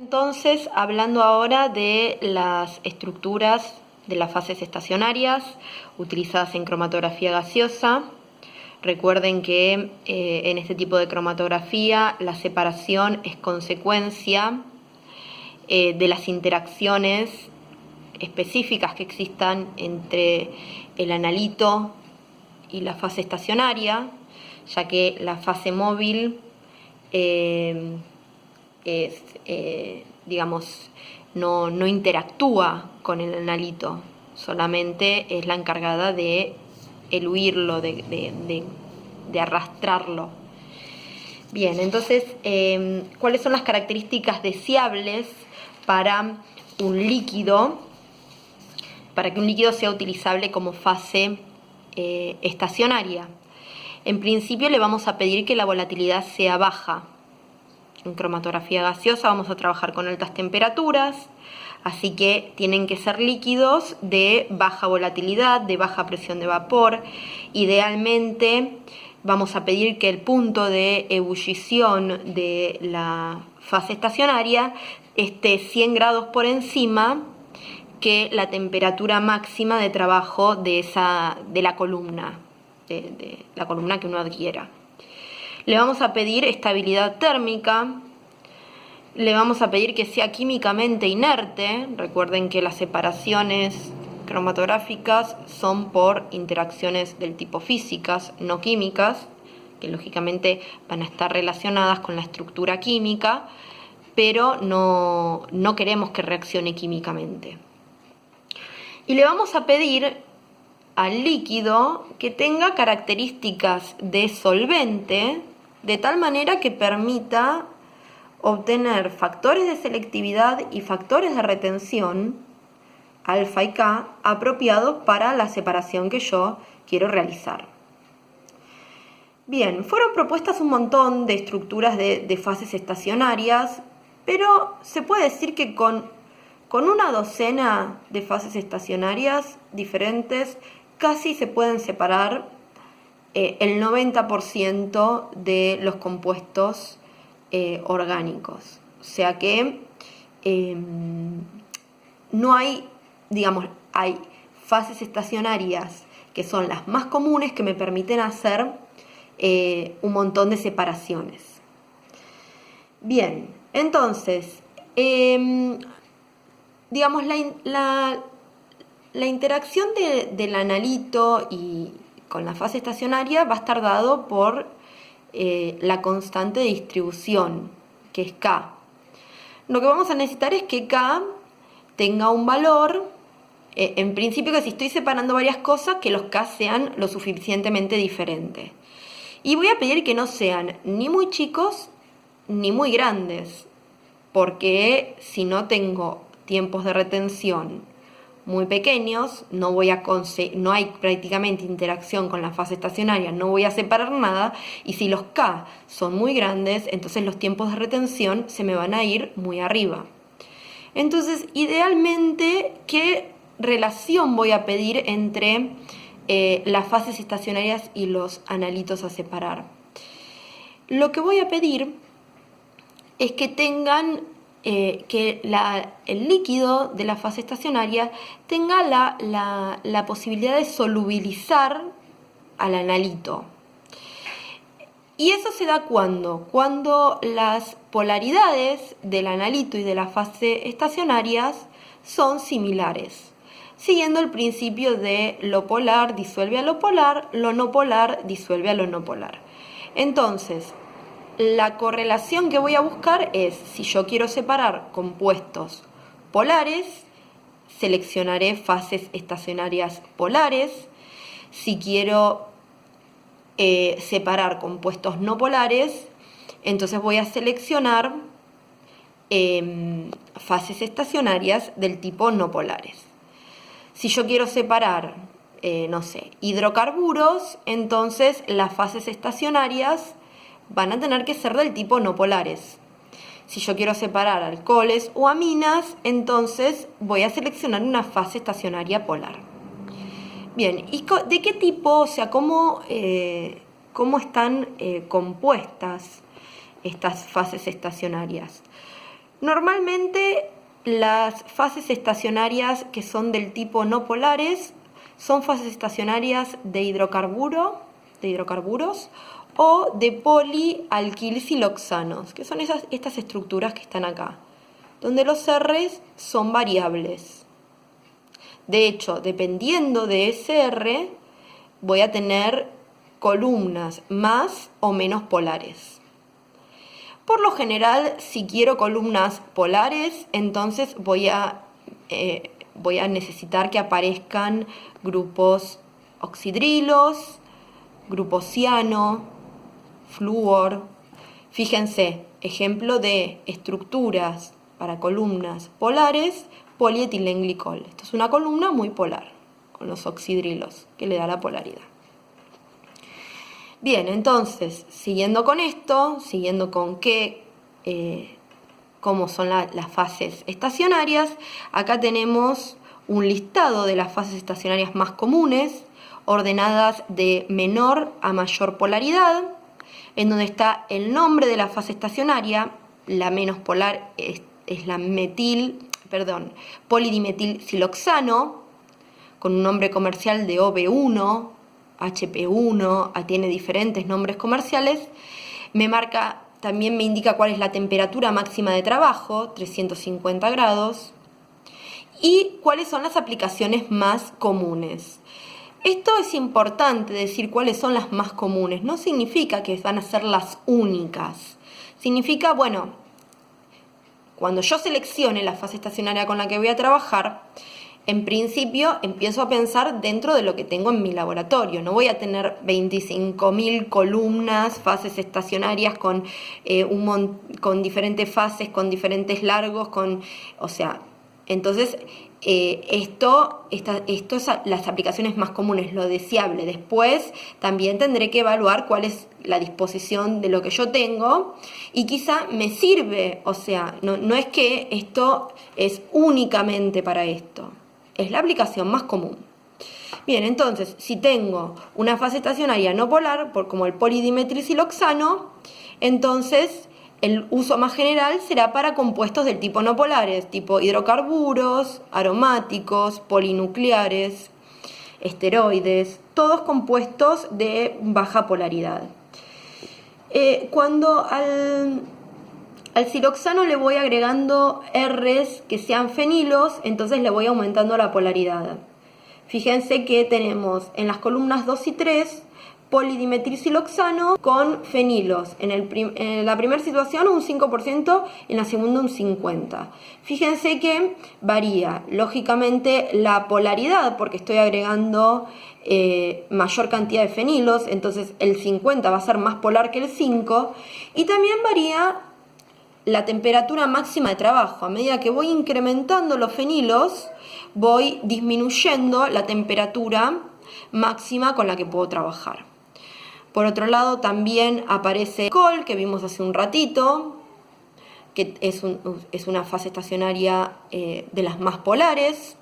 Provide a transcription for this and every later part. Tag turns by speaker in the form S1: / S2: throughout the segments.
S1: Entonces, hablando ahora de las estructuras de las fases estacionarias utilizadas en cromatografía gaseosa, recuerden que en este tipo de cromatografía la separación es consecuencia de las interacciones específicas que existan entre el analito y la fase estacionaria, ya que la fase móvil no interactúa con el analito, solamente es la encargada de eluirlo, de arrastrarlo. Bien, entonces, ¿cuáles son las características deseables para un líquido? Para que un líquido sea utilizable como fase estacionaria. En principio le vamos a pedir que la volatilidad sea baja. En cromatografía gaseosa vamos a trabajar con altas temperaturas, así que tienen que ser líquidos de baja volatilidad, de baja presión de vapor. Idealmente vamos a pedir que el punto de ebullición de la fase estacionaria esté 100 grados por encima que la temperatura máxima de trabajo de la columna, de la columna que uno adquiera. Le vamos a pedir estabilidad térmica, le vamos a pedir que sea químicamente inerte. Recuerden que las separaciones cromatográficas son por interacciones del tipo físicas, no químicas, que lógicamente van a estar relacionadas con la estructura química, pero no queremos que reaccione químicamente. Y le vamos a pedir al líquido que tenga características de solvente, de tal manera que permita obtener factores de selectividad y factores de retención, alfa y K, apropiados para la separación que yo quiero realizar. Bien, fueron propuestas un montón de estructuras de fases estacionarias, pero se puede decir que con una docena de fases estacionarias diferentes casi se pueden separar el 90% de los compuestos orgánicos. O sea que no hay, hay fases estacionarias que son las más comunes que me permiten hacer un montón de separaciones. Bien, entonces, la interacción del analito y con la fase estacionaria va a estar dado por la constante de distribución, que es K. Lo que vamos a necesitar es que K tenga un valor, en principio que si estoy separando varias cosas, que los K sean lo suficientemente diferentes. Y voy a pedir que no sean ni muy chicos ni muy grandes, porque si no tengo tiempos de retención muy pequeños, no hay prácticamente interacción con la fase estacionaria, no voy a separar nada, y si los K son muy grandes, entonces los tiempos de retención se me van a ir muy arriba. Entonces, idealmente, ¿qué relación voy a pedir entre las fases estacionarias y los analitos a separar? Lo que voy a pedir es que tengan el líquido de la fase estacionaria tenga la posibilidad de solubilizar al analito. Y eso se da cuando las polaridades del analito y de la fase estacionarias son similares, siguiendo el principio de lo polar disuelve a lo polar, lo no polar disuelve a lo no polar. Entonces, la correlación que voy a buscar es, si yo quiero separar compuestos polares, seleccionaré fases estacionarias polares. Si quiero separar compuestos no polares, entonces voy a seleccionar fases estacionarias del tipo no polares. Si yo quiero separar, hidrocarburos, entonces las fases estacionarias van a tener que ser del tipo no polares. Si yo quiero separar alcoholes o aminas, entonces voy a seleccionar una fase estacionaria polar. Bien, ¿y de qué tipo, o sea, cómo están compuestas estas fases estacionarias? Normalmente las fases estacionarias que son del tipo no polares son fases estacionarias de hidrocarburos o de polialquilsiloxanos, que son estas estructuras que están acá, donde los R's son variables. De hecho, dependiendo de ese R, voy a tener columnas más o menos polares. Por lo general, si quiero columnas polares, entonces voy a necesitar que aparezcan grupos oxidrilos, grupo ciano, flúor. Fíjense, ejemplo de estructuras para columnas polares, polietilenglicol. Esto es una columna muy polar, con los oxidrilos, que le da la polaridad. Bien, entonces, siguiendo con esto, siguiendo con cómo son las fases estacionarias, acá tenemos un listado de las fases estacionarias más comunes, ordenadas de menor a mayor polaridad, en donde está el nombre de la fase estacionaria. La menos polar es la polidimetilsiloxano, con un nombre comercial de OB1, HP1, tiene diferentes nombres comerciales. También me indica cuál es la temperatura máxima de trabajo, 350 grados, y cuáles son las aplicaciones más comunes. Esto es importante, decir cuáles son las más comunes. No significa que van a ser las únicas. Significa, bueno, cuando yo seleccione la fase estacionaria con la que voy a trabajar, en principio empiezo a pensar dentro de lo que tengo en mi laboratorio. No voy a tener 25.000 columnas, fases estacionarias con diferentes fases, con diferentes largos, entonces esto es las aplicaciones más comunes, lo deseable. Después también tendré que evaluar cuál es la disposición de lo que yo tengo y quizá me sirve, no es que esto es únicamente para esto. Es la aplicación más común. Bien, entonces, si tengo una fase estacionaria no polar, como el polidimetilsiloxano, entonces el uso más general será para compuestos del tipo no polares, tipo hidrocarburos, aromáticos, polinucleares, esteroides, todos compuestos de baja polaridad. Cuando al siloxano le voy agregando R's que sean fenilos, entonces le voy aumentando la polaridad. Fíjense que tenemos en las columnas 2 y 3 polidimetilsiloxano con fenilos. En la primera situación un 5%, en la segunda un 50%. Fíjense que varía lógicamente la polaridad porque estoy agregando mayor cantidad de fenilos, entonces el 50 va a ser más polar que el 5, y también varía la temperatura máxima de trabajo. A medida que voy incrementando los fenilos, voy disminuyendo la temperatura máxima con la que puedo trabajar. Por otro lado, también aparece el alcohol, que vimos hace un ratito, que es una fase estacionaria de las más polares.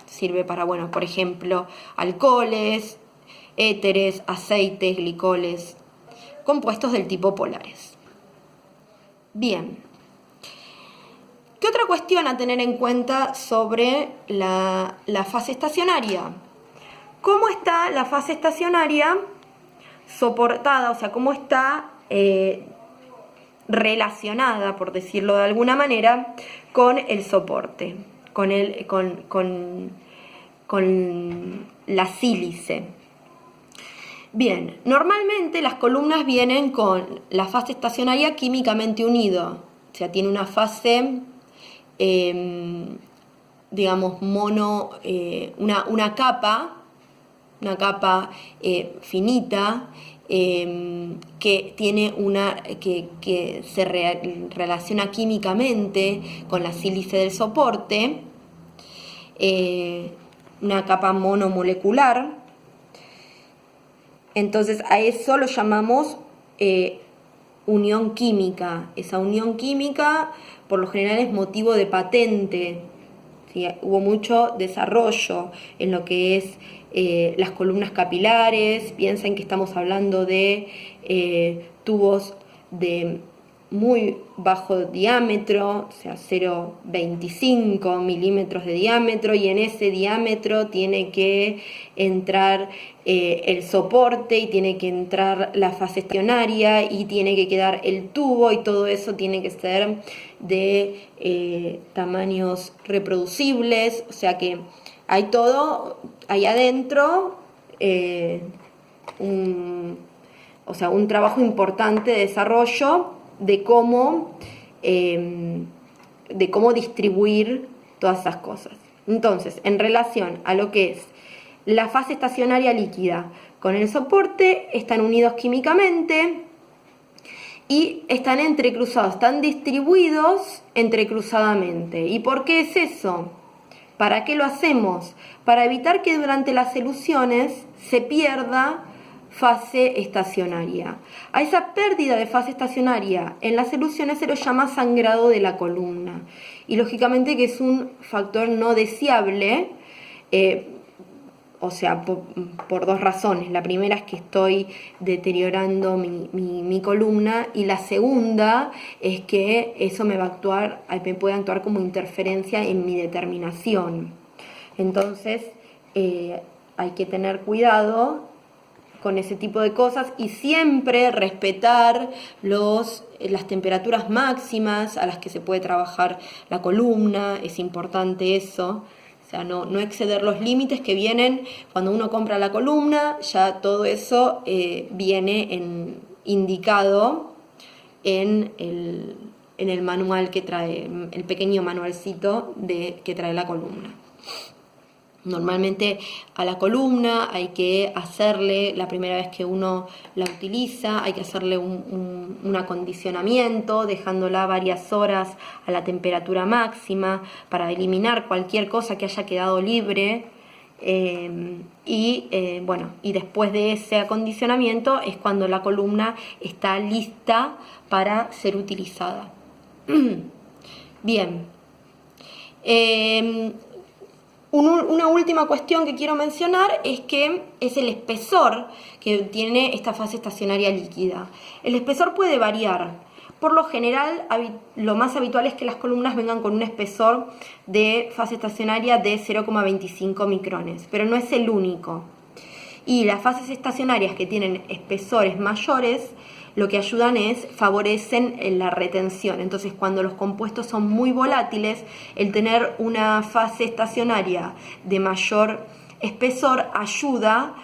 S1: Sirve para, por ejemplo, alcoholes, éteres, aceites, glicoles, compuestos del tipo polares. Bien, ¿qué otra cuestión a tener en cuenta sobre la fase estacionaria? ¿Cómo está la fase estacionaria soportada? ¿Cómo está relacionada, por decirlo de alguna manera, con el soporte, con la sílice? Bien, normalmente las columnas vienen con la fase estacionaria químicamente unido, tiene una fase, una capa finita, que tiene que se relaciona químicamente con la sílice del soporte, una capa monomolecular. Entonces a eso lo llamamos unión química. Esa unión química por lo general es motivo de patente. ¿Sí? Hubo mucho desarrollo en lo que es las columnas capilares. Piensen que estamos hablando de tubos de muy bajo diámetro, o sea 0,25 milímetros de diámetro, y en ese diámetro tiene que entrar el soporte y tiene que entrar la fase estacionaria y tiene que quedar el tubo, y todo eso tiene que ser de tamaños reproducibles, o sea que hay todo ahí adentro, un trabajo importante de desarrollo de cómo distribuir todas esas cosas. Entonces, en relación a lo que es la fase estacionaria líquida con el soporte, están unidos químicamente y están entrecruzados, están distribuidos entrecruzadamente. ¿Y por qué es eso? ¿Para qué lo hacemos? Para evitar que durante las eluciones se pierda fase estacionaria. A esa pérdida de fase estacionaria en las eluciones se lo llama sangrado de la columna, y lógicamente que es un factor no deseable, por dos razones. La primera es que estoy deteriorando mi columna, y la segunda es que eso me puede actuar como interferencia en mi determinación. Entonces hay que tener cuidado con ese tipo de cosas y siempre respetar las temperaturas máximas a las que se puede trabajar la columna. Es importante eso, o sea, no exceder los límites que vienen cuando uno compra la columna. Ya todo eso viene indicado en el manual que trae, el pequeño manualcito que trae la columna. Normalmente a la columna hay que hacerle, la primera vez que uno la utiliza, hay que hacerle un acondicionamiento, dejándola varias horas a la temperatura máxima para eliminar cualquier cosa que haya quedado libre. Y después de ese acondicionamiento es cuando la columna está lista para ser utilizada. Bien. Una última cuestión que quiero mencionar es el espesor que tiene esta fase estacionaria líquida. El espesor puede variar. Por lo general, lo más habitual es que las columnas vengan con un espesor de fase estacionaria de 0,25 micrones, pero no es el único. Y las fases estacionarias que tienen espesores mayores, lo que favorecen la retención. Entonces, cuando los compuestos son muy volátiles, el tener una fase estacionaria de mayor espesor ayuda